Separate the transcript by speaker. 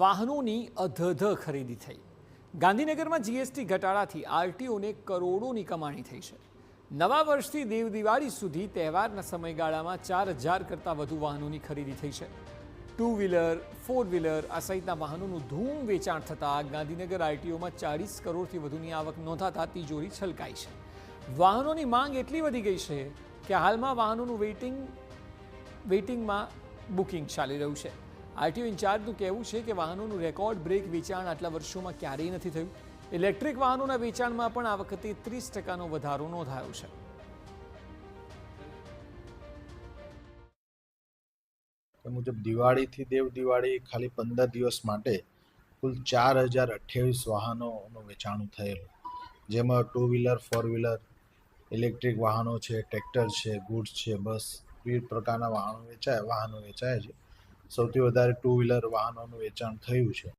Speaker 1: વાહનોની અધધ ખરીદી થઈ. ગાંધીનગરમાં જીએસટી ઘટાડાથી આરટીઓને કરોડોની કમાણી થઈ છે. નવા વર્ષથી દેવ દિવાળી સુધી તહેવારના સમયગાળામાં 4,000 કરતાં વધુ વાહનોની ખરીદી થઈ છે. 2 વ્હીલર 4 વ્હીલર આ સહિતના વાહનોનું ધૂમ વેચાણ થતાં ગાંધીનગર આરટીઓમાં 40 કરોડથી વધુની આવક નોંધાતા તિજોરી છલકાઈ છે. વાહનોની માંગ એટલી વધી ગઈ છે કે હાલમાં વાહનોનું વેઇટિંગમાં બુકિંગ ચાલી રહ્યું છે. આરટીઓ ઇન્ચાર્જનું કહેવું છે કે વાહનોનું રેકોર્ડ બ્રેક વેચાણ આટલા વર્ષોમાં ક્યારેય નથી થયું. ઇલેક્ટ્રિક વાહનોના વેચાણમાં પણ આ વખતે 30% વધારો નોંધાયો છે.
Speaker 2: મુજબ દિવાળીથી દેવ દિવાળી ખાલી 15 દિવસ માટે કુલ 4,028 વાહનોનું વેચાણ થયેલું, જેમાં 2 વ્હીલર 4 વ્હીલર ઇલેક્ટ્રિક વાહનો છે, ટ્રેક્ટર છે, ગુડ્સ છે, બસ વિવિધ પ્રકારના વાહનો વેચાયા છે. સૌથી વધારે 2 વ્હીલર વાહનોનું વેચાણ થયું છે.